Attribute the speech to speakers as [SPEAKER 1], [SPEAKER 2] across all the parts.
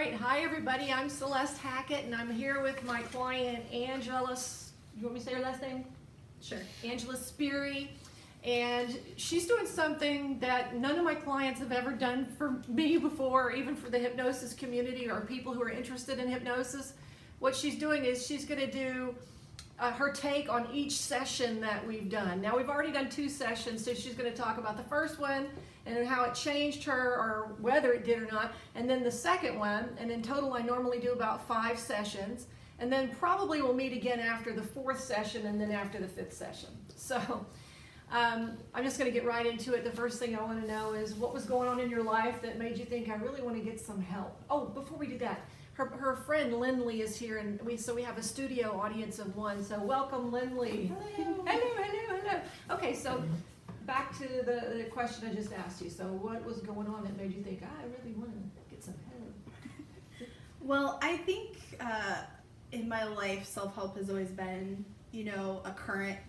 [SPEAKER 1] right. Hi, everybody. I'm Celeste Hackett, and I'm here with my client, Angela. You want me to say her last name?
[SPEAKER 2] Sure.
[SPEAKER 1] Angela Speary. And she's doing something that none of my clients have ever done for me before, even for the hypnosis community or people who are interested in hypnosis. What she's doing is she's going to do her take on each session that we've done. Now, we've already done 2 sessions, so she's going to talk about the first one and how it changed her, or whether it did or not, and then the second one. And in total, I normally do about 5 sessions, and then probably we'll meet again after the 4th session and then after the 5th session. So I'm just going to get right into it. The first thing I want to know is what was going on in your life that made you think, I really want to get some help. Oh, before we do that, her friend Lindley is here, and we have a studio audience of 1. So welcome, Lindley.
[SPEAKER 2] Hello.
[SPEAKER 1] Hello. Okay, so back to the question I just asked you. So what was going on that made you think, I really want to get some help?
[SPEAKER 2] Well, I think in my life, self-help has always been, a current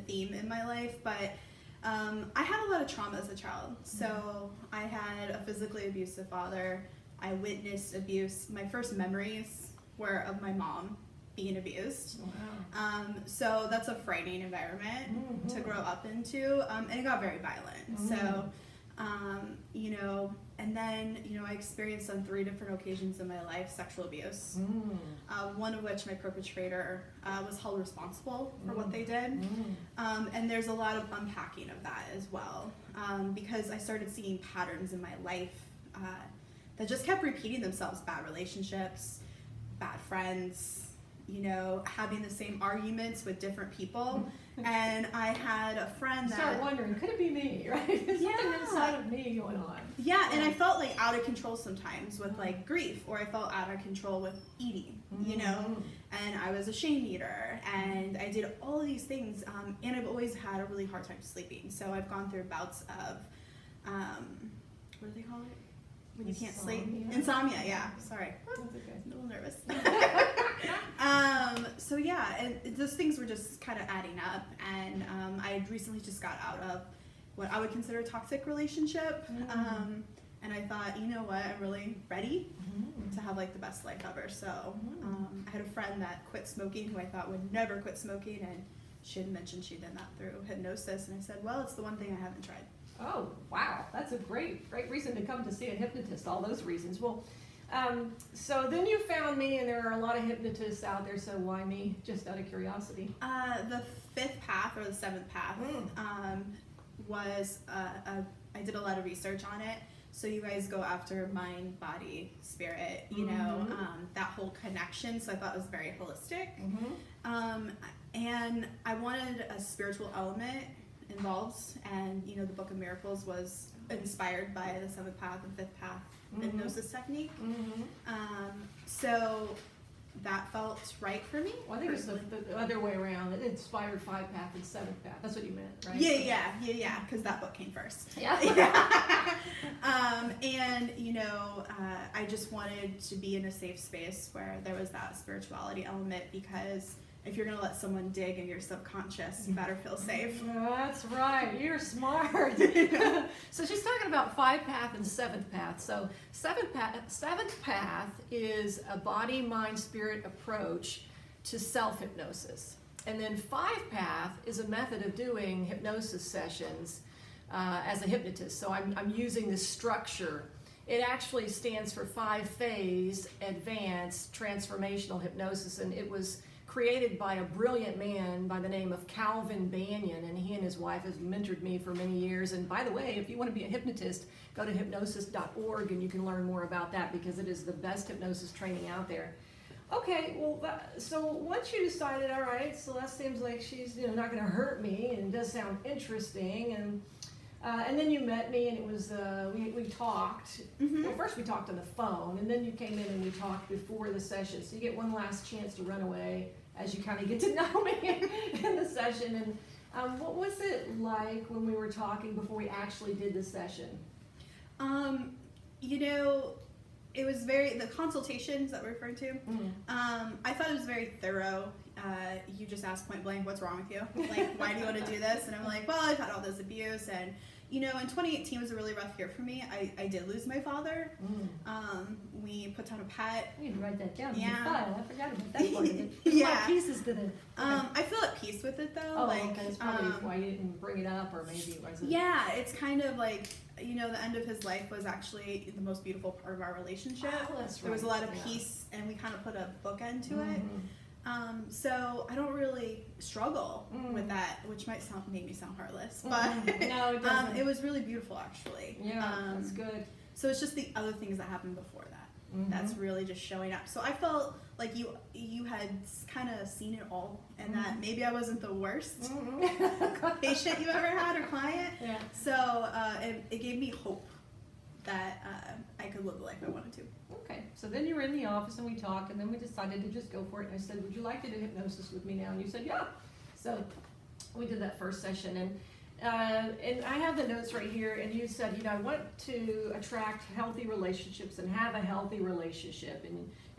[SPEAKER 2] theme in my life, but I had a lot of trauma as a child. So I had a physically abusive father. I witnessed abuse. My first memories were of my mom being abused.
[SPEAKER 1] Wow.
[SPEAKER 2] So that's a frightening environment to grow up into, and it got very violent. So, and then, I experienced on 3 different occasions in my life sexual abuse. One of which my perpetrator was held responsible for what they did. And there's a lot of unpacking of that as well, because I started seeing patterns in my life that just kept repeating themselves. Bad relationships, bad friends, having the same arguments with different people. And I had a friend that...
[SPEAKER 1] Start wondering, could it be me, right? There's something inside of me going on.
[SPEAKER 2] Yeah, and I felt like out of control sometimes with like grief, or I felt out of control with eating, and I was a shame eater, and I did all of these things, and I've always had a really hard time sleeping. So I've gone through bouts of, what do they call it? When you can't sleep? Insomnia, yeah. Sorry.
[SPEAKER 1] That's okay.
[SPEAKER 2] I'm a little nervous. So yeah, and those things were just kind of adding up, and I had recently just got out of what I would consider a toxic relationship, and I thought, you know what, I'm really ready to have like the best life ever. So I had a friend that quit smoking who I thought would never quit smoking, and she had mentioned she'd done that through hypnosis, and I said, well, it's the one thing I haven't tried.
[SPEAKER 1] Oh, wow. That's a great reason to come to see a hypnotist, all those reasons. Well, so then you found me, and there are a lot of hypnotists out there, so why me, just out of curiosity?
[SPEAKER 2] The 5th path, or the 7th path, was, I did a lot of research on it. So you guys go after mind, body, spirit, that whole connection. So I thought it was very holistic. And I wanted a spiritual element involved, and the Book of Miracles was inspired by the 7th path and 5th path hypnosis technique. So that felt right for me.
[SPEAKER 1] Well, I think it's the other way around. It inspired 5th path and 7th path. That's what you meant, right?
[SPEAKER 2] Yeah, because that book came first.
[SPEAKER 1] Yeah.
[SPEAKER 2] And I just wanted to be in a safe space where there was that spirituality element, because if you're going to let someone dig in your subconscious, you better feel safe.
[SPEAKER 1] That's right. You're smart. So she's talking about 5th path and 7th path. So 7th path is a body, mind, spirit approach to self-hypnosis. And then 5th path is a method of doing hypnosis sessions as a hypnotist. So I'm using this structure. It actually stands for 5-phase advanced transformational hypnosis, and it was created by a brilliant man by the name of Calvin Banyan, and he and his wife have mentored me for many years. And by the way, if you want to be a hypnotist, go to hypnosis.org and you can learn more about that, because it is the best hypnosis training out there. Okay, well, so once you decided, all right, Celeste seems like she's not going to hurt me, and it does sound interesting, and then you met me, and it was we talked. Well, first we talked on the phone, and then you came in and we talked before the session. So you get one last chance to run away as you kind of get to know me in the session. And what was it like when we were talking before we actually did the session?
[SPEAKER 2] It was the consultations that we're referring to, I thought it was very thorough. You just asked point blank, what's wrong with you? Like, why do you want to do this? And I'm like, well, I've had all this abuse, and in 2018 was a really rough year for me. I did lose my father. we put down a pet.
[SPEAKER 1] You need to write that down in
[SPEAKER 2] Yeah.
[SPEAKER 1] the file. I forgot about that part of it. There's a lot of pieces to the.
[SPEAKER 2] I feel at peace with it though.
[SPEAKER 1] Oh,
[SPEAKER 2] like,
[SPEAKER 1] okay. That's probably why you didn't bring it up, or maybe it wasn't.
[SPEAKER 2] Yeah, it's kind of like, you know, the end of his life was actually the most beautiful part of our relationship.
[SPEAKER 1] Oh, that's
[SPEAKER 2] There was a
[SPEAKER 1] right,
[SPEAKER 2] lot of
[SPEAKER 1] yeah.
[SPEAKER 2] peace, and we kind of put a bookend to it.
[SPEAKER 1] Mhm.
[SPEAKER 2] So I don't really struggle
[SPEAKER 1] Mm.
[SPEAKER 2] with that, which might make me sound heartless, but
[SPEAKER 1] Mhm. No, it doesn't.
[SPEAKER 2] it was really beautiful actually.
[SPEAKER 1] Yeah, that's good.
[SPEAKER 2] So it's just the other things that happened before that.
[SPEAKER 1] Mhm.
[SPEAKER 2] That's really just showing up. So I felt like you had kind of seen it all, and that maybe I wasn't the worst
[SPEAKER 1] Mhm.
[SPEAKER 2] patient you ever had or client.
[SPEAKER 1] Yeah.
[SPEAKER 2] So it gave me hope that I could live the life I wanted to.
[SPEAKER 1] Okay, so then you were in the office and we talked, and then we decided to just go for it. And I said, would you like to do hypnosis with me now? And you said, yeah. So we did that first session, and I have the notes right here, and you said, you know, I want to attract healthy relationships and have a healthy relationship,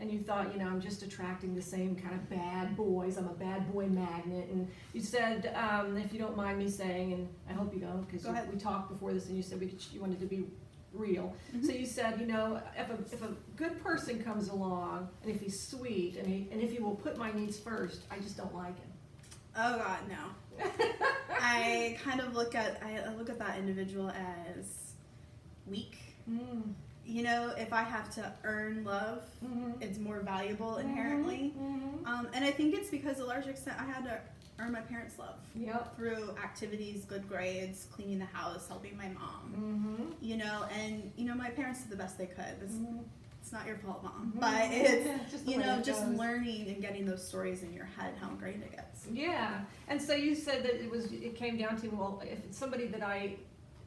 [SPEAKER 1] and you thought, you know, I'm just attracting the same kind of bad boys. I'm a bad boy magnet. And you said, if you don't mind me saying, and I hope you don't, because we talked before this, and you said you wanted to be real.
[SPEAKER 2] Mm-hmm.
[SPEAKER 1] So you said, you know, if a good person comes along, and if he's sweet, and if he will put my needs first, I just don't like him.
[SPEAKER 2] Oh God, no. I kind of look at that individual as weak.
[SPEAKER 1] Mm.
[SPEAKER 2] You know, if I have to earn love,
[SPEAKER 1] Mhm.
[SPEAKER 2] it's more valuable inherently.
[SPEAKER 1] Mhm.
[SPEAKER 2] And I think it's because to a large extent I had to earn my parents' love
[SPEAKER 1] Yep.
[SPEAKER 2] through activities, good grades, cleaning the house, helping my mom.
[SPEAKER 1] Mhm.
[SPEAKER 2] You know, and you know my parents did the best they could.
[SPEAKER 1] Mhm.
[SPEAKER 2] It's not your fault, Mom,
[SPEAKER 1] Mhm.
[SPEAKER 2] but it's
[SPEAKER 1] Just the
[SPEAKER 2] you
[SPEAKER 1] way
[SPEAKER 2] know
[SPEAKER 1] it
[SPEAKER 2] just
[SPEAKER 1] goes.
[SPEAKER 2] learning and getting those stories in your head how ingrained it gets.
[SPEAKER 1] Yeah, and so you said that it came down to, well, if it's somebody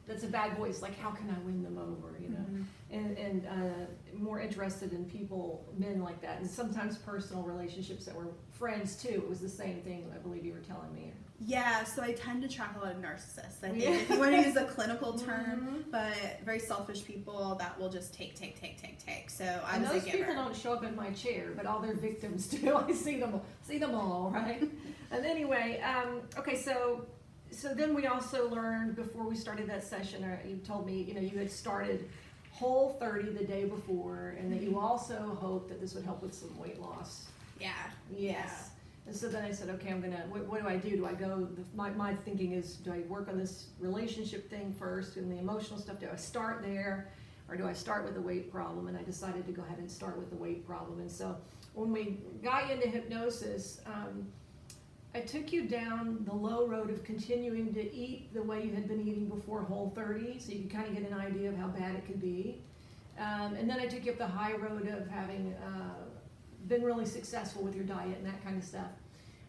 [SPEAKER 1] that's a bad boy, it's like, how can I win them over, you know?
[SPEAKER 2] Mhm.
[SPEAKER 1] And more interested in people, men like that, and sometimes personal relationships that were friends too. It was the same thing, I believe you were telling me.
[SPEAKER 2] Yeah, so I tend to track a lot of narcissists. I think
[SPEAKER 1] Yeah.
[SPEAKER 2] if you want to use a clinical term,
[SPEAKER 1] Mhm.
[SPEAKER 2] but very selfish people that will just take. So I
[SPEAKER 1] And
[SPEAKER 2] was
[SPEAKER 1] those
[SPEAKER 2] a giver.
[SPEAKER 1] people don't show up in my chair, but all their victims do. I see them all, right? And anyway, okay, so then we also learned before we started that session, or you told me, you know, you had started Whole 30 the day before, and that you also hoped that this would help with some weight loss.
[SPEAKER 2] Yeah.
[SPEAKER 1] Yes. And so then I said, okay, what do I do? Do I go, my thinking is, do I work on this relationship thing first and the emotional stuff? Do I start there, or do I start with the weight problem? And I decided to go ahead and start with the weight problem. And so when we got into hypnosis, I took you down the low road of continuing to eat the way you had been eating before Whole 30, so you could kind of get an idea of how bad it could be. And then I took you up the high road of having been really successful with your diet and that kind of stuff.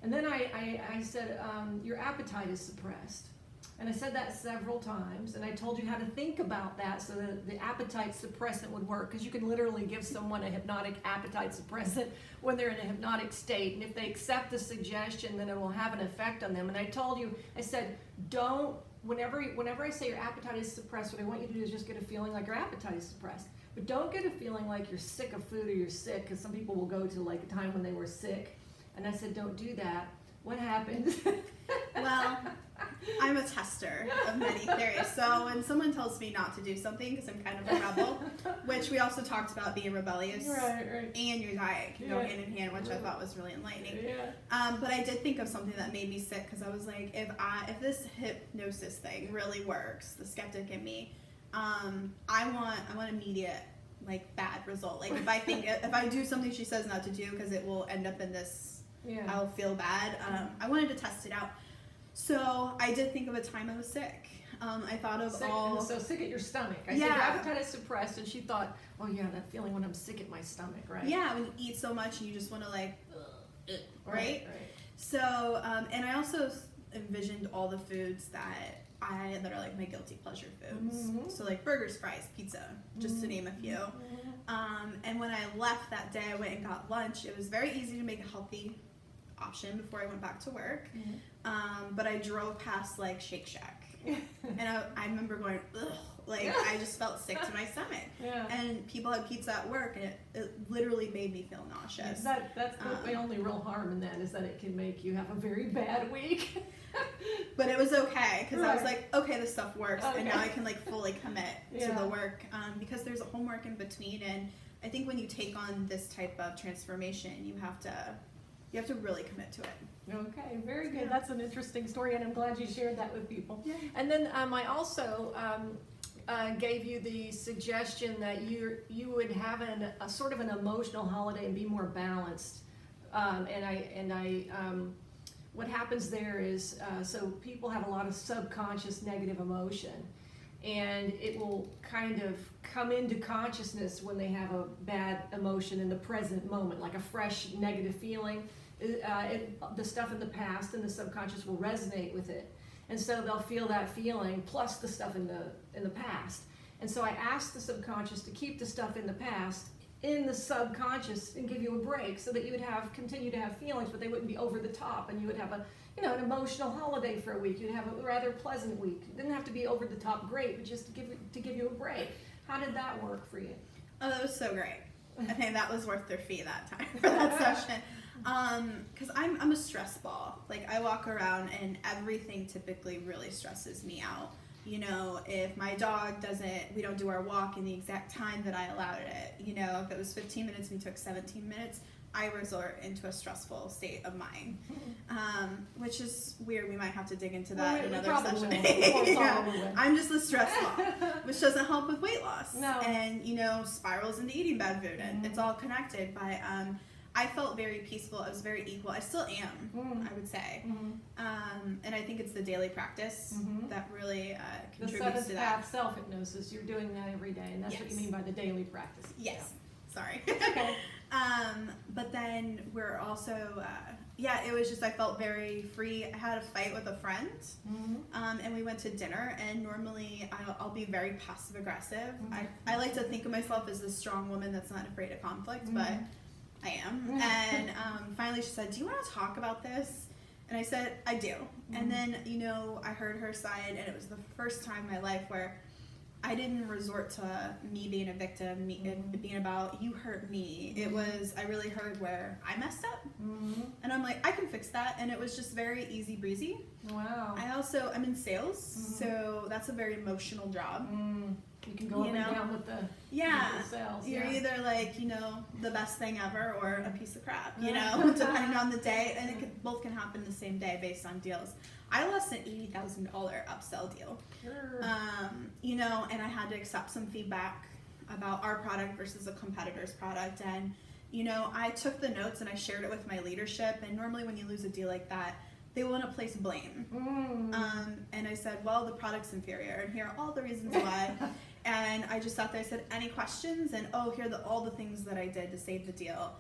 [SPEAKER 1] And then I said, your appetite is suppressed. And I said that several times, and I told you how to think about that so that the appetite suppressant would work, because you can literally give someone a hypnotic appetite suppressant when they're in a hypnotic state, and if they accept the suggestion, then it will have an effect on them. And I told you, I said, whenever I say your appetite is suppressed, what I want you to do is just get a feeling like your appetite is suppressed. But don't get a feeling like you're sick of food or you're sick, because some people will go to like a time when they were sick. And I said, don't do that. What happened?
[SPEAKER 2] Well, I'm a tester of many theories. So when someone tells me not to do something because I'm kind of a rebel, which we also talked about being rebellious,
[SPEAKER 1] Right.
[SPEAKER 2] and your diet can go
[SPEAKER 1] Yeah.
[SPEAKER 2] hand in hand, which I thought was really enlightening.
[SPEAKER 1] Yeah.
[SPEAKER 2] But I did think of something that made me sick because I was like, if this hypnosis thing really works, the skeptic in me, I want immediate like bad result. Like if I do something she says not to do because it will end up in this.
[SPEAKER 1] Yeah.
[SPEAKER 2] I'll feel bad. I wanted to test it out. So I did think of a time I was sick. I thought of
[SPEAKER 1] Sick,
[SPEAKER 2] all...
[SPEAKER 1] so sick at your stomach. I said your appetite is suppressed, and she thought, oh yeah, that feeling when I'm sick at my stomach, right?
[SPEAKER 2] Yeah, when you eat so much and you just want to like, right?
[SPEAKER 1] Right.
[SPEAKER 2] So, and I also envisioned all the foods that are like my guilty pleasure foods.
[SPEAKER 1] Mhm.
[SPEAKER 2] So like burgers, fries, pizza, just to name a few. And when I left that day, I went and got lunch. It was very easy to make a healthy option before I went back to work. But I drove past like Shake Shack, and I remember going, ugh, like I just felt sick to my stomach.
[SPEAKER 1] Yeah.
[SPEAKER 2] And people had pizza at work, and it literally made me feel nauseous.
[SPEAKER 1] That's the only real harm in that, is that it can make you have a very bad week.
[SPEAKER 2] But it was okay, because I was
[SPEAKER 1] Right.
[SPEAKER 2] like, okay, this stuff works, and
[SPEAKER 1] Okay.
[SPEAKER 2] now I can like fully commit to
[SPEAKER 1] Yeah.
[SPEAKER 2] the work, because there's a homework in between, and I think when you take on this type of transformation, you have to really commit to it.
[SPEAKER 1] Okay, very good.
[SPEAKER 2] Yeah.
[SPEAKER 1] That's an interesting story, and I'm glad you shared that with people.
[SPEAKER 2] Yeah.
[SPEAKER 1] And then I also gave you the suggestion that you would have a sort of an emotional holiday and be more balanced. What happens there is, so people have a lot of subconscious negative emotion, and it will kind of come into consciousness when they have a bad emotion in the present moment, like a fresh negative feeling. The stuff in the past and the subconscious will resonate with it, and so they'll feel that feeling plus the stuff in the past. And so I asked the subconscious to keep the stuff in the past in the subconscious and give you a break, so that you would continue to have feelings, but they wouldn't be over the top, and you would have an emotional holiday for a week. You'd have a rather pleasant week. It didn't have to be over the top great, but just to give you a break. How did that work for you?
[SPEAKER 2] Oh, that was so great. I think that was worth their fee that time for that session. Because I'm a stress ball. Like, I walk around and everything typically really stresses me out. If my dog we don't do our walk in the exact time that I allowed it. If it was 15 minutes and we took 17 minutes, I resort into a stressful state of mind. Which is weird. We might have to dig into that in another session. Yeah. I'm just a stress ball, which doesn't help with weight loss.
[SPEAKER 1] No.
[SPEAKER 2] And, spirals into eating bad food, and it's all connected. But I felt very peaceful. I was very equal. I still am, I would say. And I think it's the daily practice that really contributes to that.
[SPEAKER 1] The 7th path self-hypnosis, you're doing that every day, and that's what you mean by the daily practice.
[SPEAKER 2] Yes.
[SPEAKER 1] Yeah.
[SPEAKER 2] Sorry.
[SPEAKER 1] Okay.
[SPEAKER 2] But then we're also, it was just, I felt very free. I had a fight with a friend, and we went to dinner, and normally I'll be very passive aggressive. I like to think of myself as this strong woman that's not afraid of conflict, but I am. And finally she said, "Do you want to talk about this?" And I said, "I do." And then, I heard her side, and it was the first time in my life where I didn't resort to me being a victim, it being about, you hurt me. It was, I really heard where I messed up. And I'm like, I can fix that. And it was just very easy breezy.
[SPEAKER 1] Wow.
[SPEAKER 2] I'm in sales, so that's a very emotional job.
[SPEAKER 1] You can go up and down with the sales.
[SPEAKER 2] You're either like, the best thing ever, or a piece of crap, depending on the day. And both can happen the same day based on deals. I lost an $80,000 upsell deal.
[SPEAKER 1] Sure.
[SPEAKER 2] And I had to accept some feedback about our product versus a competitor's product. And, I took the notes and I shared it with my leadership. And normally when you lose a deal like that, they want to place blame. And I said, well, the product's inferior, and here are all the reasons why. And I just sat there, I said, any questions? And here are all the things that I did to save the deal.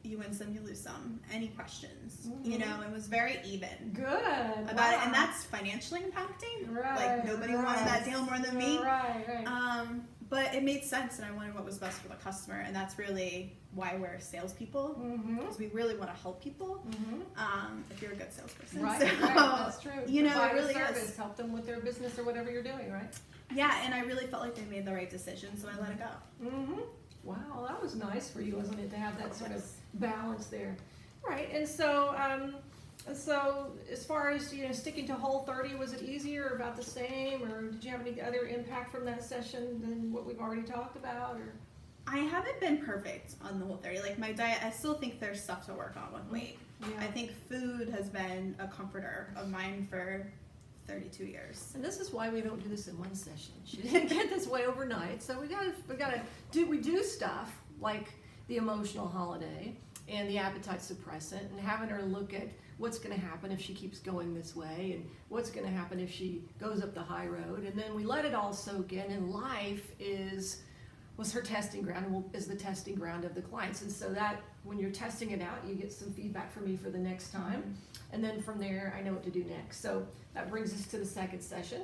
[SPEAKER 2] You win some, you lose some. Any questions? It was very even.
[SPEAKER 1] Good.
[SPEAKER 2] About it, and that's financially impacting.
[SPEAKER 1] Right.
[SPEAKER 2] Like, nobody wanted that deal more than me.
[SPEAKER 1] Right.
[SPEAKER 2] But it made sense, and I wanted what was best for the customer, and that's really why we're salespeople, because we really want to help people. If you're a good salesperson,
[SPEAKER 1] right,
[SPEAKER 2] so,
[SPEAKER 1] right, that's true.
[SPEAKER 2] It really
[SPEAKER 1] service,
[SPEAKER 2] is.
[SPEAKER 1] Help them with their business or whatever you're doing, right?
[SPEAKER 2] Yeah, and I really felt like they made the right decision, so I let it go.
[SPEAKER 1] Wow, that was nice for you, wasn't it, to have that sort of balance there? Right, and so as far as sticking to Whole30, was it easier, or about the same, or did you have any other impact from that session than what we've already talked about? Or
[SPEAKER 2] I haven't been perfect on the Whole30. Like, my diet, I still think there's stuff to work on with weight.
[SPEAKER 1] Yeah.
[SPEAKER 2] I think food has been a comforter of mine for 32 years.
[SPEAKER 1] And this is why we don't do this in one session. She didn't get this way overnight. So we do stuff like the emotional holiday and the appetite suppressant, and having her look at what's going to happen if she keeps going this way, and what's going to happen if she goes up the high road. And then we let it all soak in, and life was her testing ground, and is the testing ground of the clients. And so that, when you're testing it out, you get some feedback from me for the next time. And then from there, I know what to do next. So that brings us to the second session.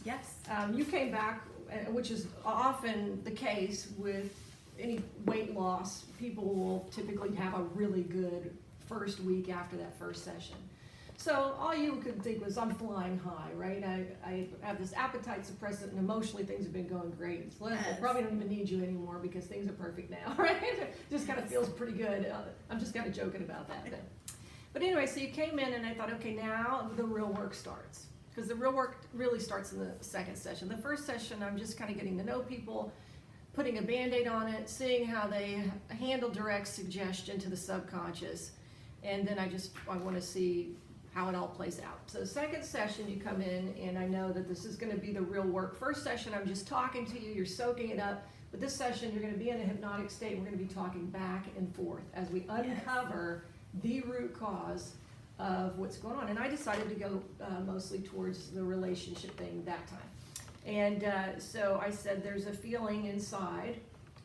[SPEAKER 2] Yes.
[SPEAKER 1] You came back, which is often the case with any weight loss. People will typically have a really good first week after that first session. So all you could think was, I'm flying high, right? I have this appetite suppressant, and emotionally things have been going great. So I probably don't even need you anymore because things are perfect now, right? It just kind of feels pretty good. I'm just kind of joking about that. But anyway, so you came in, and I thought, okay, now the real work starts. Because the real work really starts in the second session. The first session, I'm just kind of getting to know people, putting a Band-Aid on it, seeing how they handle direct suggestion to the subconscious, and then I want to see how it all plays out. So the second session you come in, and I know that this is going to be the real work. First session I'm just talking to you, you're soaking it up, but this session you're going to be in a hypnotic state. We're going to be talking back and forth as we uncover the root cause of what's going on. And I decided to go mostly towards the relationship thing that time. And so I said there's a feeling inside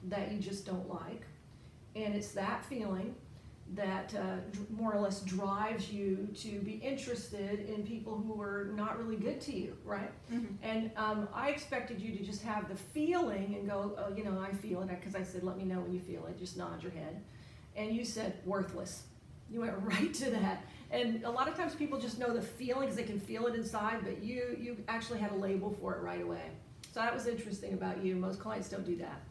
[SPEAKER 1] that you just don't like, and it's that feeling that more or less drives you to be interested in people who are not really good to you, right? Mm-hmm. And I expected you to just have the feeling and go, oh, you know, I feel it, because I said, let me know when you feel it, just nod your head. And you said, worthless. You went right to that. And a lot of times people just know the feeling because they can feel it inside, but you actually had a label for it right away. So that was interesting about you. Most clients don't do that.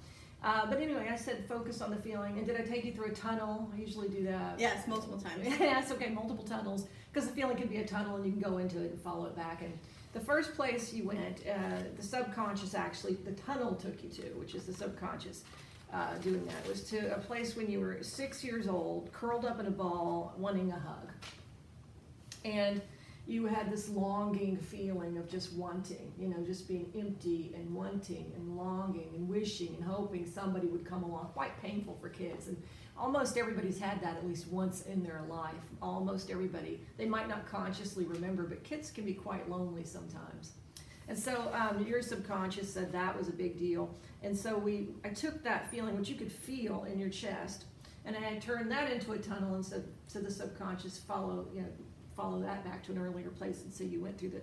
[SPEAKER 1] But anyway, I said focus on the feeling. And did I take you through a tunnel? I usually do that.
[SPEAKER 2] Yes, multiple times.
[SPEAKER 1] Yes, okay, multiple tunnels. Because the feeling can be a tunnel and you can go into it and follow it back. And the first place you went, the subconscious actually, the tunnel took you to, which is the subconscious doing that, was to a place when you were 6 years old, curled up in a ball, wanting a hug. And you had this longing feeling of just wanting, you know, just being empty and wanting and longing and wishing and hoping somebody would come along. Quite painful for kids. And almost everybody's had that at least once in their life. Almost everybody. They might not consciously remember, but kids can be quite lonely sometimes. And so your subconscious said that was a big deal. And so I took that feeling, which you could feel in your chest, and I turned that into a tunnel and said to the subconscious, follow that back to an earlier place. And so you went through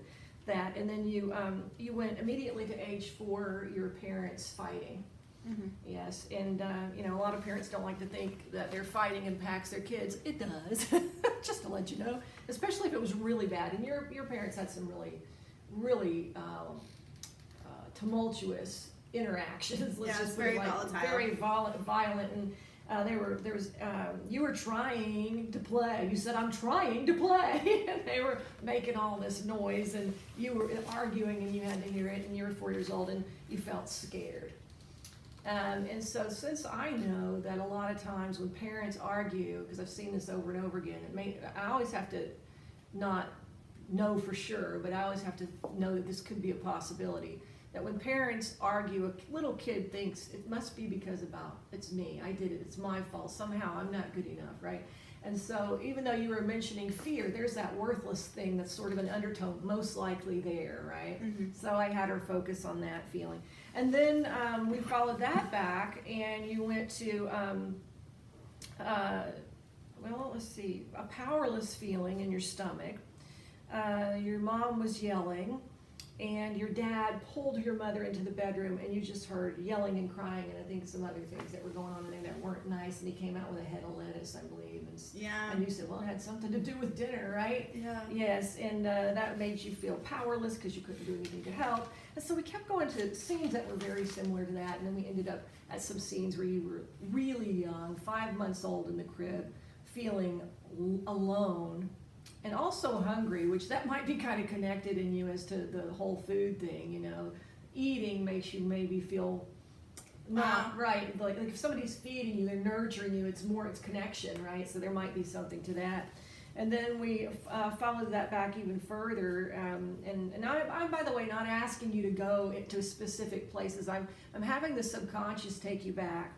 [SPEAKER 1] that, and then you went immediately to age 4, your parents fighting. Mm-hmm. Yes, and you know, a lot of parents don't like to think that their fighting impacts their kids. It does, just to let you know, especially if it was really bad. And your parents had some really tumultuous interactions. Let's just
[SPEAKER 2] very volatile.
[SPEAKER 1] Very violent, and you were trying to play. You said, I'm trying to play. And they were making all this noise, and you were arguing, and you had to hear it, and you were 4 years old, and you felt scared. And so since I know that a lot of times when parents argue, because I've seen this over and over again, I always have to not know for sure, but I always have to know that this could be a possibility. That when parents argue, a little kid thinks it must be because it's me, I did it, it's my fault, somehow I'm not good enough, right? And so even though you were mentioning fear, there's that worthless thing that's sort of an undertone, most likely there, right? Mm-hmm. So I had her focus on that feeling. And then we followed that back, and you went to, let's see, a powerless feeling in your stomach. Your mom was yelling, and your dad pulled your mother into the bedroom, and you just heard yelling and crying, and I think some other things that were going on in there that weren't nice, and he came out with a head of lettuce, I believe. And you said, well, it had something to do with dinner, right?
[SPEAKER 2] Yeah.
[SPEAKER 1] Yes, and that made you feel powerless because you couldn't do anything to help. And so we kept going to scenes that were very similar to that, and then we ended up at some scenes where you were really young, 5 months old in the crib, feeling alone, and also hungry, which that might be kind of connected in you as to the whole food thing, you know. Eating makes you maybe feel not right. Like if somebody's feeding you, they're nurturing you, it's connection, right? So there might be something to that. And then we followed that back even further. And I'm, by the way, not asking you to go to specific places. I'm having the subconscious take you back.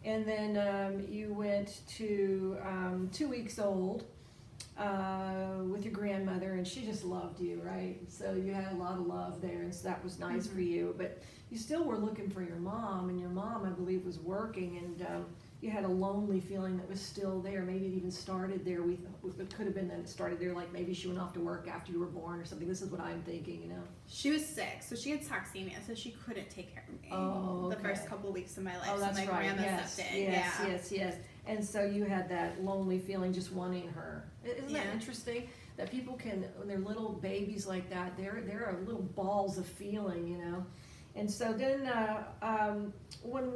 [SPEAKER 1] And then you went to 2 weeks old, with your grandmother, and she just loved you, right? So you had a lot of love there, and so that was nice for you. But you still were looking for your mom, and your mom, I believe, was working, and you had a lonely feeling that was still there. Maybe it even started there. It could have been that it started there, like maybe she went off to work after you were born or something. This is what I'm thinking, you know.
[SPEAKER 2] She was sick, so she had toxemia, so she couldn't take care of me.
[SPEAKER 1] Oh, okay.
[SPEAKER 2] The first couple of weeks of my life.
[SPEAKER 1] Oh, that's
[SPEAKER 2] so my
[SPEAKER 1] right.
[SPEAKER 2] grandma stepped in.
[SPEAKER 1] Yes. And so you had that lonely feeling, just wanting her. Isn't that interesting? That people can, when they're little babies like that, there are little balls of feeling, you know. And so then when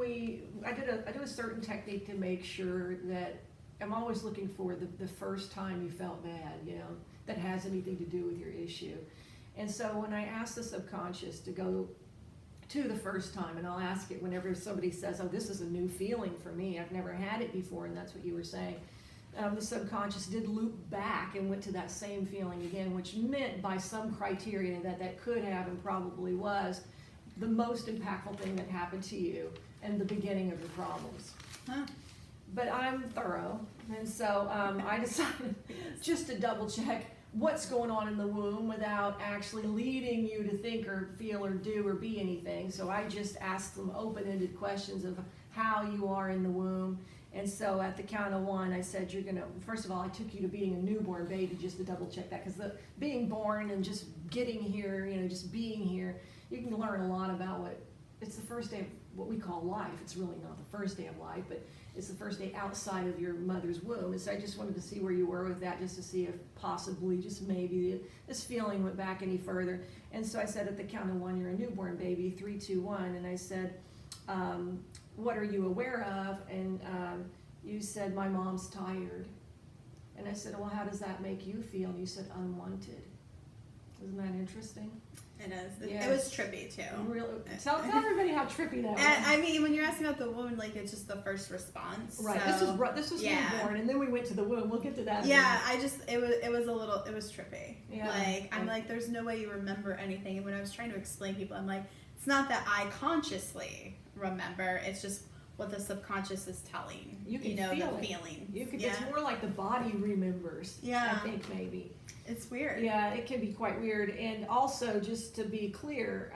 [SPEAKER 1] I do a certain technique to make sure that I'm always looking for the first time you felt bad, you know, that has anything to do with your issue. And so when I asked the subconscious to go to the first time, and I'll ask it whenever somebody says, oh, this is a new feeling for me, I've never had it before, and that's what you were saying. The subconscious did loop back and went to that same feeling again, which meant by some criteria that could have and probably was the most impactful thing that happened to you and the beginning of your problems.
[SPEAKER 2] Huh.
[SPEAKER 1] But I'm thorough, and so I decided just to double check what's going on in the womb without actually leading you to think or feel or do or be anything. So I just asked them open-ended questions of how you are in the womb. And so at the count of one, I said, you're gonna, first of all, I took you to being a newborn baby just to double check that, because the being born and just getting here, just being here, you can learn a lot about it's the first day of what we call life. It's really not the first day of life, but it's the first day outside of your mother's womb. And so I just wanted to see where you were with that, just to see if possibly, just maybe, this feeling went back any further. And so I said at the count of one, you're a newborn baby, 3, 2, 1. And I said, what are you aware of? And you said, my mom's tired. And I said, well, how does that make you feel? And you said, unwanted. Isn't that interesting?
[SPEAKER 2] It is.
[SPEAKER 1] Yes.
[SPEAKER 2] It was trippy too.
[SPEAKER 1] Really, tell everybody how trippy that was.
[SPEAKER 2] And, I mean, when you're asking about the womb, like, it's just the first response.
[SPEAKER 1] Right.
[SPEAKER 2] So,
[SPEAKER 1] This was
[SPEAKER 2] yeah.
[SPEAKER 1] newborn, and then we went to the womb. We'll get to that.
[SPEAKER 2] Yeah, it was trippy.
[SPEAKER 1] Yeah.
[SPEAKER 2] Like, I'm like, there's no way you remember anything. And when I was trying to explain to people, I'm like, it's not that I consciously remember. It's just what the subconscious is telling.
[SPEAKER 1] You can
[SPEAKER 2] feel
[SPEAKER 1] feel
[SPEAKER 2] the
[SPEAKER 1] it.
[SPEAKER 2] feeling.
[SPEAKER 1] It's more like the body remembers.
[SPEAKER 2] Yeah.
[SPEAKER 1] I think maybe.
[SPEAKER 2] It's weird.
[SPEAKER 1] Yeah, it can be quite weird. And also, just to be clear,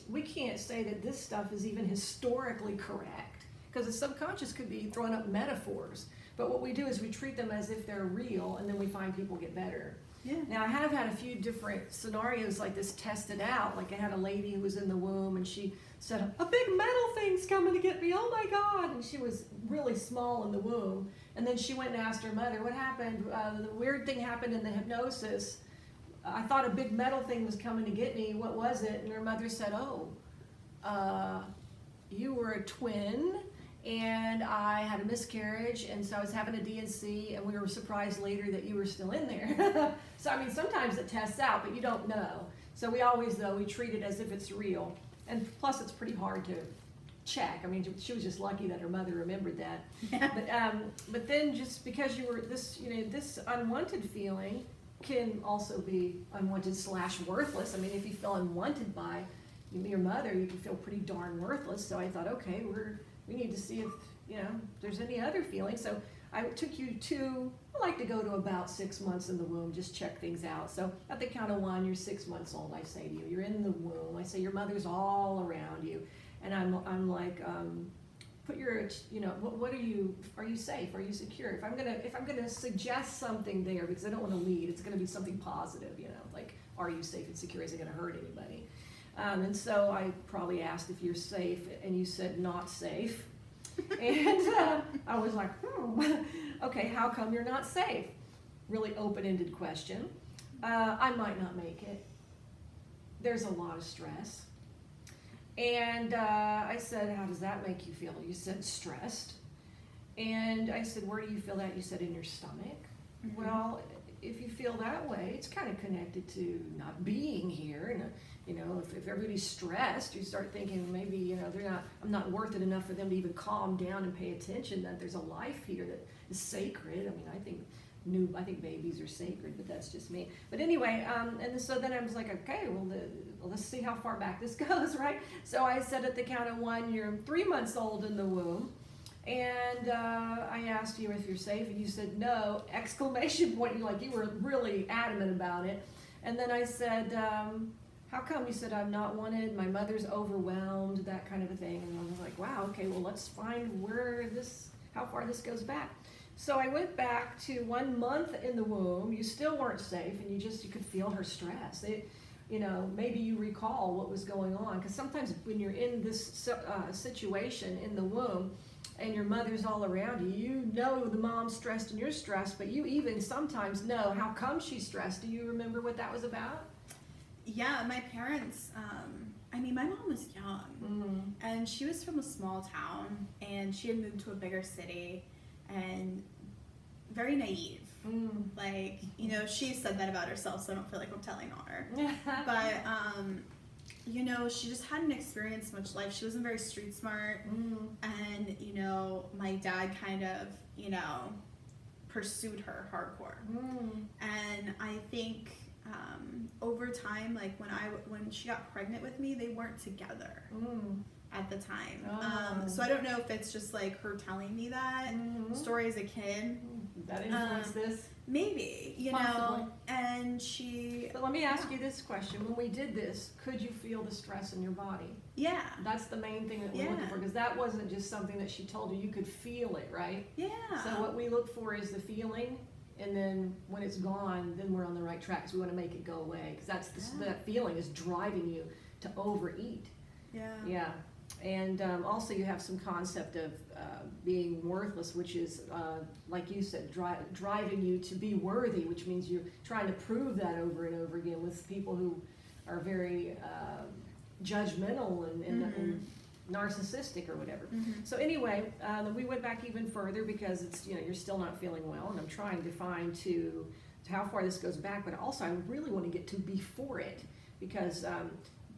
[SPEAKER 1] we can't say that this stuff is even historically correct, because the subconscious could be throwing up metaphors. But what we do is we treat them as if they're real, and then we find people get better.
[SPEAKER 2] Yeah.
[SPEAKER 1] Now, I have had a few different scenarios like this tested out. Like, I had a lady who was in the womb, and she said, a big metal thing's coming to get me, oh my God. And she was really small in the womb. And then she went and asked her mother, what happened? The weird thing happened in the hypnosis. I thought a big metal thing was coming to get me. What was it? And her mother said, you were a twin, and I had a miscarriage, and so I was having a D&C, and we were surprised later that you were still in there. So, I mean, sometimes it tests out, but you don't know. So we always, though, we treat it as if it's real. And plus, it's pretty hard to check. I mean, she was just lucky that her mother remembered that.
[SPEAKER 2] Yeah.
[SPEAKER 1] But then just because you were this unwanted feeling can also be unwanted / worthless. I mean, if you feel unwanted by your mother, you can feel pretty darn worthless. So I thought, okay, we need to see if there's any other feeling. So I took you to, I like to go to about 6 months in the womb, just check things out. So at the count of one, you're 6 months old. I say to you, you're in the womb. I say your mother's all around you. And I'm like, put your, what are you safe? Are you secure? If I'm gonna suggest something there, because I don't want to lead, it's gonna be something positive, like, are you safe and secure? Is it gonna hurt anybody? And so I probably asked if you're safe, and you said not safe. And I was like, okay, how come you're not safe? Really open-ended question. I might not make it. There's a lot of stress. And I said, how does that make you feel? You said stressed. And I said, where do you feel that? You said in your stomach. Mm-hmm. Well, if you feel that way, it's kind of connected to not being here. And if everybody's stressed, you start thinking maybe I'm not worth it enough for them to even calm down and pay attention that there's a life here that is sacred. I mean, I think babies are sacred, but that's just me. But anyway, and so then I was like, okay, well, let's see how far back this goes, right? So I said at the count of one, you're 3 months old in the womb, and I asked you if you're safe, and you said no, exclamation point, you were really adamant about it. And then I said, how come? You said, I'm not wanted, my mother's overwhelmed, that kind of a thing. And I was like, wow, okay, well, let's find how far this goes back. So I went back to 1 month in the womb. You still weren't safe, and you could feel her stress. Maybe you recall what was going on, because sometimes when you're in this situation in the womb and your mother's all around you, the mom's stressed and you're stressed, but you even sometimes know how come she's stressed. Do you remember what that was about?
[SPEAKER 2] Yeah, my parents, my mom was young, and she was from a small town, and she had moved to a bigger city, and very naive. She said that about herself, so I don't feel like I'm telling on her. But you know, she just hadn't experienced much life. She wasn't very street smart. And, you know, my dad kind of, you know, pursued her hardcore. And I think over time, like when she got pregnant with me, they weren't together at the time. So I don't know if it's just like her telling me that story as a kid.
[SPEAKER 1] That influenced this?
[SPEAKER 2] Maybe, you
[SPEAKER 1] Possibly.
[SPEAKER 2] know, and she...
[SPEAKER 1] But let me ask you this question. When we did this, could you feel the stress in your body?
[SPEAKER 2] Yeah.
[SPEAKER 1] That's the main thing that we're looking for, because that wasn't just something that she told you. You could feel it, right?
[SPEAKER 2] Yeah.
[SPEAKER 1] So what we look for is the feeling, and then when it's gone, then we're on the right track, because we want to make it go away, because that feeling is driving you to overeat.
[SPEAKER 2] Yeah.
[SPEAKER 1] Yeah. And also you have some concept of being worthless, which is, like you said, driving you to be worthy, which means you're trying to prove that over and over again with people who are very judgmental and narcissistic or whatever. So anyway, we went back even further, because it's, you know, you're still not feeling well, and I'm trying to find to how far this goes back, but also I really want to get to before it, because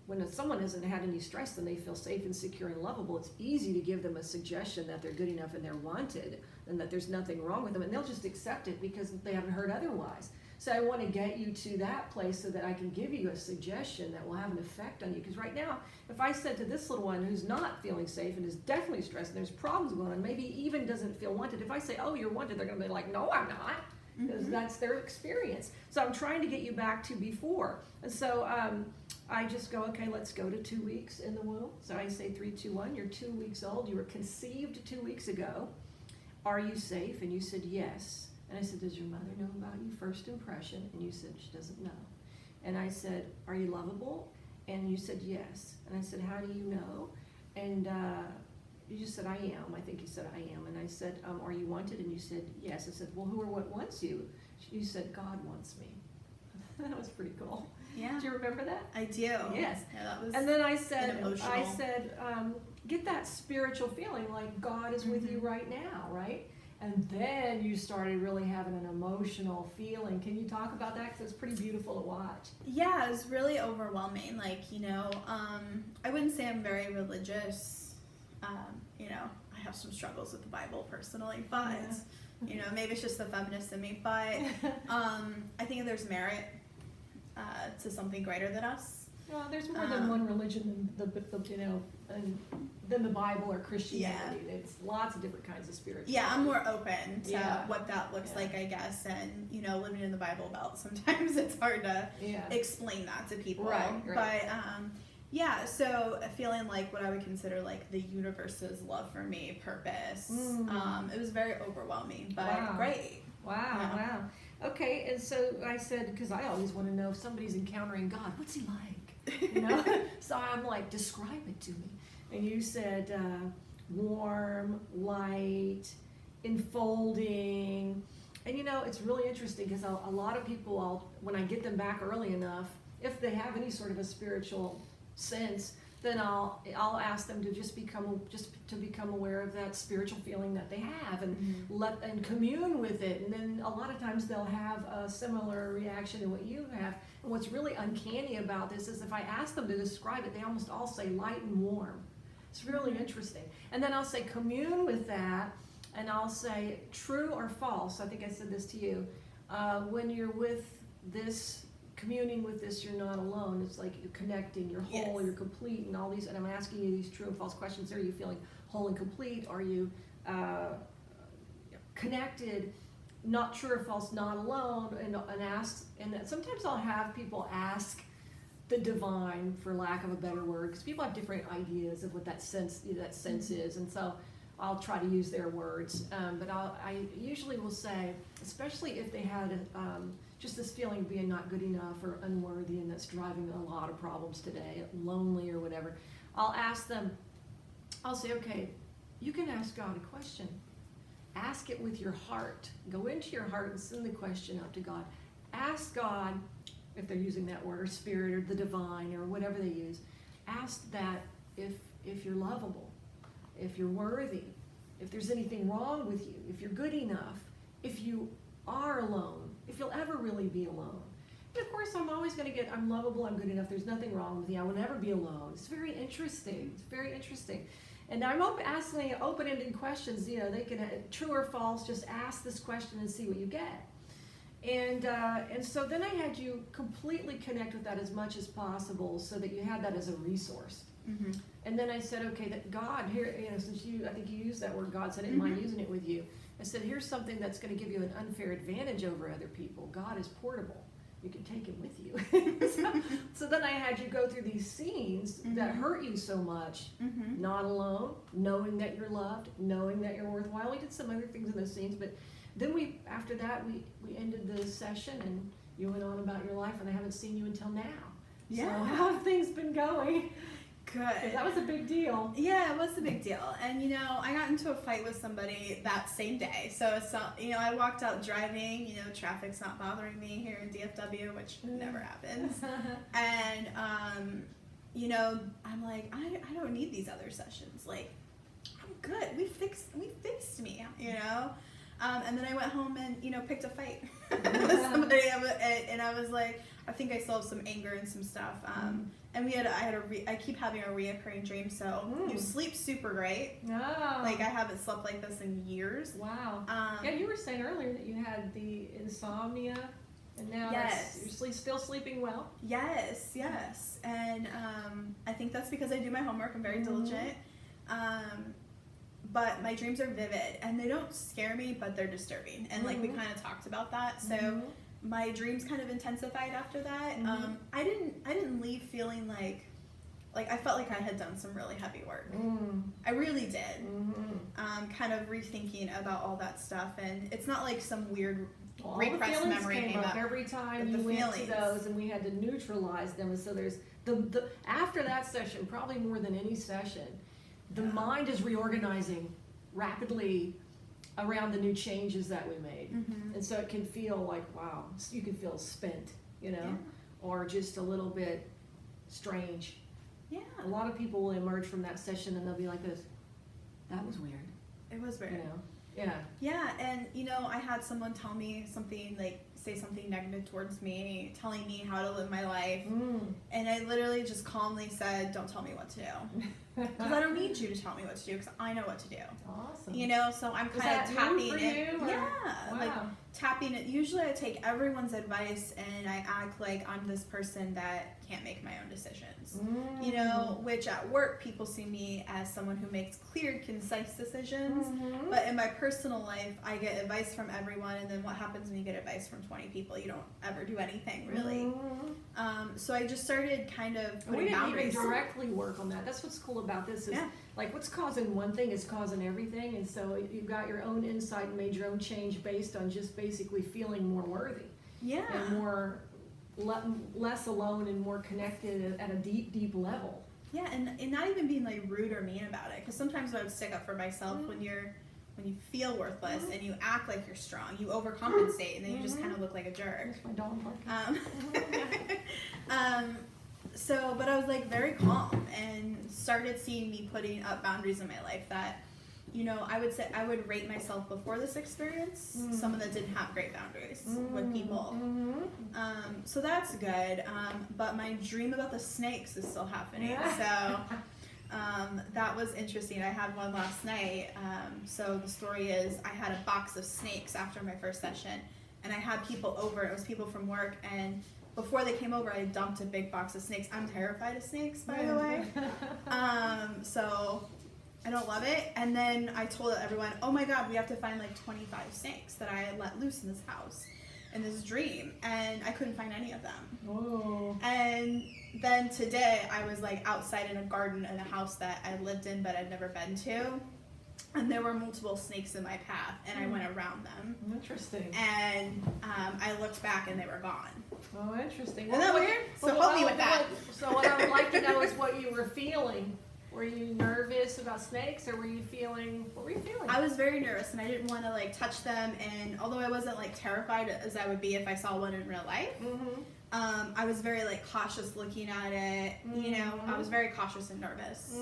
[SPEAKER 1] when someone hasn't had any stress, then they feel safe and secure and lovable. It's easy to give them a suggestion that they're good enough and they're wanted, and that there's nothing wrong with them, and they'll just accept it because they haven't heard otherwise. So I want to get you to that place so that I can give you a suggestion that will have an effect on you. Because right now, if I said to this little one who's not feeling safe and is definitely stressed and there's problems going on, maybe even doesn't feel wanted, if I say, oh, you're wanted, they're going to be like, no, I'm not. Because that's their experience. So I'm trying to get you back to before. And so I just go, okay, let's go to 2 weeks in the womb. So I say 3, 2, 1. You're 2 weeks old. You were conceived 2 weeks ago. Are you safe? And you said yes. And I said, does your mother know about you? First impression. And you said she doesn't know. And I said, are you lovable? And you said yes. And I said, how do you know? And you just said, I am. I think you said, I am. And I said, are you wanted? And you said, yes. I said, well, who or what wants you? You said, God wants me. That was pretty cool.
[SPEAKER 2] Yeah.
[SPEAKER 1] Do you remember that?
[SPEAKER 2] I do.
[SPEAKER 1] Yes.
[SPEAKER 2] Yeah, that was
[SPEAKER 1] And then I said,
[SPEAKER 2] emotional.
[SPEAKER 1] get that spiritual feeling like God is with you right now, right? And then you started really having an emotional feeling. Can you talk about that? Because it's pretty beautiful to watch.
[SPEAKER 2] Yeah, it was really overwhelming. Like, you know, I wouldn't say I'm very religious. You know, I have some struggles with the Bible personally, but, you know, maybe it's just the feminist in me. But I think there's merit to something greater than us.
[SPEAKER 1] Well, there's more than one religion than than the Bible or Christianity. Yeah. It's lots of different kinds of spirituality.
[SPEAKER 2] Yeah, I'm more open to what that looks like, I guess. And, you know, living in the Bible Belt, sometimes it's hard to explain that to people.
[SPEAKER 1] Right.
[SPEAKER 2] But, yeah, so feeling like what I would consider like the universe's love for me, purpose. It was very overwhelming, but great.
[SPEAKER 1] Wow. Okay, and so I said, because I always want to know if somebody's encountering God, what's he like? You know? So I'm like, describe it to me. And you said warm, light, enfolding. And you know, it's really interesting because a lot of people, when I get them back early enough, if they have any sort of a spiritual sense, then I'll ask them to just become aware of that spiritual feeling that they have, and commune with it. And then a lot of times they'll have a similar reaction to what you have. And what's really uncanny about this is if I ask them to describe it, they almost all say light and warm. It's really interesting. And then I'll say commune with that, and I'll say true or false. I think I said this to you. When you're with this, communing with this, you're not alone. It's like you're connecting, you're whole, you're complete, and all these. And I'm asking you these true and false questions. Are you feeling whole and complete? Are you connected? Not true or false, not alone. And ask. And sometimes I'll have people ask the divine, for lack of a better word, because people have different ideas of what that sense is, and so I'll try to use their words. But I usually will say, especially if they had just this feeling of being not good enough or unworthy, and that's driving a lot of problems today, lonely or whatever, I'll ask them, I'll say, okay, you can ask God a question. Ask it with your heart. Go into your heart and send the question up to God. Ask God, if they're using that word, or spirit, or the divine, or whatever they use, ask that if you're lovable, if you're worthy, if there's anything wrong with you, if you're good enough, if you are alone, if you'll ever really be alone. And of course, I'm always going to get, I'm lovable, I'm good enough, there's nothing wrong with me, I will never be alone. It's very interesting. It's very interesting. And I'm asking open-ended questions, you know, they can, true or false, just ask this question and see what you get. And so then I had you completely connect with that as much as possible so that you had that as a resource.
[SPEAKER 2] Mm-hmm.
[SPEAKER 1] And then I said, okay, that God, here, you know, since I think you used that word, God said, I didn't mind using it with you. I said, here's something that's going to give you an unfair advantage over other people. God is portable. You can take him with you. so then I had you go through these scenes that hurt you so much, not alone, knowing that you're loved, knowing that you're worthwhile. We did some other things in those scenes, but then after that, we ended the session and you went on about your life, and I haven't seen you until now.
[SPEAKER 2] Yeah.
[SPEAKER 1] So how have things been going?
[SPEAKER 2] Good.
[SPEAKER 1] 'Cause that was a big deal.
[SPEAKER 2] Yeah, it was a big deal. And, you know, I got into a fight with somebody that same day. So, it's not, you know, I walked out driving, you know, traffic's not bothering me here in DFW, which never happens. And, you know, I'm like, I don't need these other sessions. Like, I'm good. We fixed me, you know? And then I went home and, you know, picked a fight with somebody, and I was like, I think I still have some anger and some stuff. And I keep having a reoccurring dream. So you sleep super great.
[SPEAKER 1] Oh.
[SPEAKER 2] Like, I haven't slept like this in years.
[SPEAKER 1] Wow. Yeah, you were saying earlier that you had the insomnia, and now you're still sleeping well.
[SPEAKER 2] Yes. And I think that's because I do my homework. I'm very diligent. But my dreams are vivid, and they don't scare me, but they're disturbing. And like we kind of talked about that. So my dreams kind of intensified after that. I didn't leave feeling like I felt like I had done some really heavy work. I really did. Kind of rethinking about all that stuff, and it's not like some weird repressed memory
[SPEAKER 1] came up every time you went to those, and we had to neutralize them. And so there's the after that session, probably more than any session, the mind is reorganizing rapidly around the new changes that we made. And so it can feel like, wow, you can feel spent, you know, or just a little bit strange.
[SPEAKER 2] Yeah.
[SPEAKER 1] A lot of people will emerge from that session and they'll be like this, that was weird.
[SPEAKER 2] It was weird.
[SPEAKER 1] You know? Yeah.
[SPEAKER 2] Yeah, and you know, I had someone tell me something, like say something negative towards me, telling me how to live my life. And I literally just calmly said, don't tell me what to do. Because I don't need you to tell me what to do, because I know what to do.
[SPEAKER 1] Awesome.
[SPEAKER 2] You know, so I'm kind of tapping it.
[SPEAKER 1] Wow.
[SPEAKER 2] Like tapping it. Usually I take everyone's advice and I act like I'm this person that can't make my own decisions. You know, which at work people see me as someone who makes clear, concise decisions. But in my personal life, I get advice from everyone, and then what happens when you get advice from 20 people? You don't ever do anything, really. So I just started kind of putting boundaries.
[SPEAKER 1] We didn't even directly work on that. That's what's cool about this is like what's causing one thing is causing everything, and so you've got your own insight and made your own change based on just basically feeling more worthy. And more less alone and more connected at a deep level.
[SPEAKER 2] Yeah, and not even being like rude or mean about it, because sometimes I would stick up for myself when you feel worthless and you act like you're strong, you overcompensate, and then you just kind of look like a jerk.
[SPEAKER 1] That's my dog barking.
[SPEAKER 2] So, but I was like very calm and started seeing me putting up boundaries in my life that, you know, I would say I would rate myself before this experience someone that didn't have great boundaries with people. So that's good. But my dream about the snakes is still happening. So that was interesting. I had one last night. So the story is I had a box of snakes after my first session, and I had people over. It was people from work, and before they came over, I dumped a big box of snakes. I'm terrified of snakes, by the way. So I don't love it. And then I told everyone, oh my God, we have to find like 25 snakes that I had let loose in this house in this dream. And I couldn't find any of them. And then today I was like outside in a garden in a house that I lived in but I'd never been to. And there were multiple snakes in my path, and I went around them.
[SPEAKER 1] Interesting.
[SPEAKER 2] And I looked back, and they were gone.
[SPEAKER 1] Oh, interesting.
[SPEAKER 2] Isn't that weird? So help me with that.
[SPEAKER 1] So what I would like to know is what you were feeling. Were you nervous about snakes, or what were you feeling?
[SPEAKER 2] I was very nervous, and I didn't want to like touch them. And although I wasn't like terrified as I would be if I saw one in real life, I was very like cautious looking at it. You know, I was very cautious and nervous.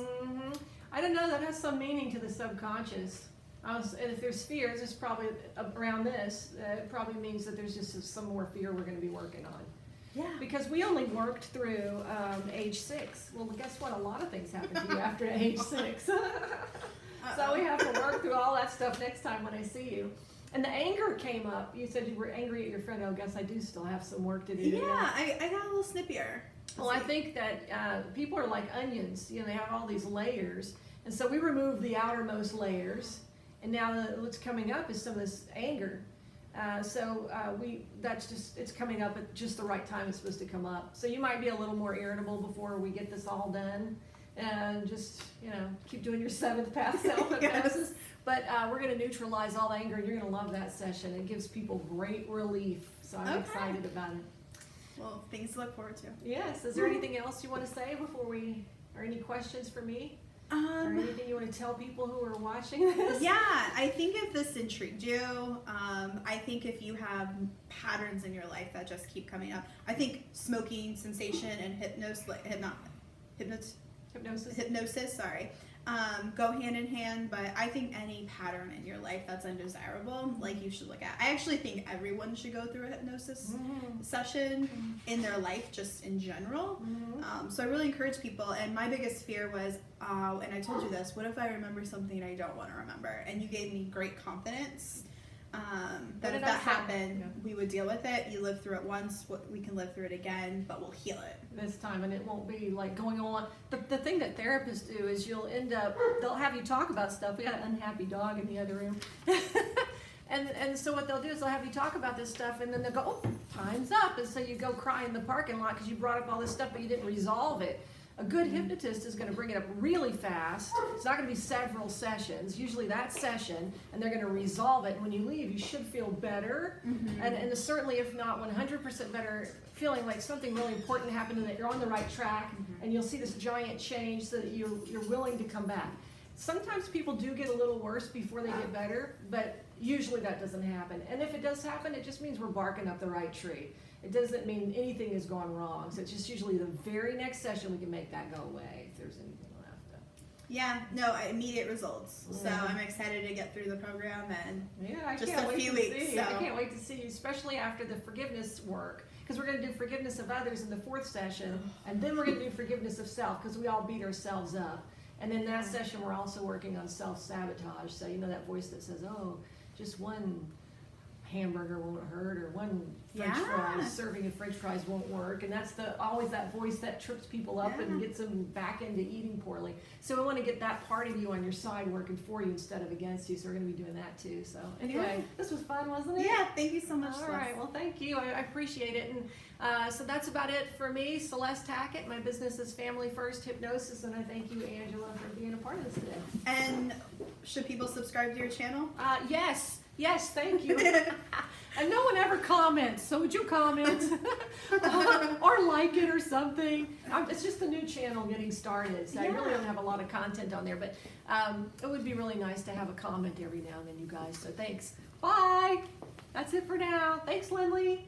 [SPEAKER 1] I don't know, that has some meaning to the subconscious. And if there's fears, it's probably around this. It probably means that there's just some more fear we're going to be working on.
[SPEAKER 2] Yeah.
[SPEAKER 1] Because we only worked through age 6. Well, guess what? A lot of things happen to you after age 6. So we have to work through all that stuff next time when I see you. And the anger came up. You said you were angry at your friend. Oh, I guess I do still have some work to do.
[SPEAKER 2] Yeah, I got a little snippier.
[SPEAKER 1] Well, I think that people are like onions. You know, they have all these layers. And so we removed the outermost layers. And now what's coming up is some of this anger. It's coming up at just the right time it's supposed to come up. So you might be a little more irritable before we get this all done. And just, keep doing your 7th path self-hypnosis.
[SPEAKER 2] Yes.
[SPEAKER 1] But we're going to neutralize all the anger, and you're going to love that session. It gives people great relief. So I'm excited about it.
[SPEAKER 2] Well, things to look forward to.
[SPEAKER 1] Yes. Is there anything else you want to say or any questions for me? Or anything you want to tell people who are watching this?
[SPEAKER 2] Yeah, I think if this intrigued you, I think if you have patterns in your life that just keep coming up, I think smoking cessation and hypnosis, go hand in hand, but I think any pattern in your life that's undesirable, you should look at. I actually think everyone should go through a hypnosis session in their life, just in general. So I really encourage people, and my biggest fear was, and I told you this, what if I remember something I don't want to remember? And you gave me great confidence that if that happened, we would deal with it. You live through it once, we can live through it again, but we'll heal it
[SPEAKER 1] this time, and it won't be like going on. The thing that therapists do is they'll have you talk about stuff. We got an unhappy dog in the other room. And so what they'll do is they'll have you talk about this stuff, and then they'll go, oh, time's up. And so you go cry in the parking lot because you brought up all this stuff, but you didn't resolve it. A good hypnotist is going to bring it up really fast. It's not going to be several sessions, usually that session, and they're going to resolve it. And when you leave, you should feel better, and certainly, if not 100% better, feeling like something really important happened and that you're on the right track, and you'll see this giant change so that you're willing to come back. Sometimes people do get a little worse before they get better, but usually that doesn't happen. And if it does happen, it just means we're barking up the right tree. It doesn't mean anything has gone wrong. So it's just usually the very next session we can make that go away if there's anything left.
[SPEAKER 2] Yeah, no, immediate results. So I'm excited to get through the program and just a few weeks. So.
[SPEAKER 1] I can't wait to see you, especially after the forgiveness work. Because we're going to do forgiveness of others in the 4th session, and then we're going to do forgiveness of self, because we all beat ourselves up. And in that session, we're also working on self-sabotage. So that voice that says, oh, just one hamburger won't hurt, or one serving of French fries won't work, and that's always that voice that trips people up and gets them back into eating poorly. So we want to get that part of you on your side working for you instead of against you. So we're going to be doing that too. So anyway, this was fun, wasn't it?
[SPEAKER 2] Yeah, thank you so much.
[SPEAKER 1] All right, well, thank you. I appreciate it. And so that's about it for me, Celeste Hackett. My business is Family First Hypnosis, and I thank you, Angela, for being a part of this today.
[SPEAKER 2] And should people subscribe to your channel?
[SPEAKER 1] Yes, thank you. And no one ever comments, so would you comment? Or like it or something? It's just a new channel getting started, so I really don't have a lot of content on there, but it would be really nice to have a comment every now and then, you guys, so thanks. Bye! That's it for now. Thanks, Lindley.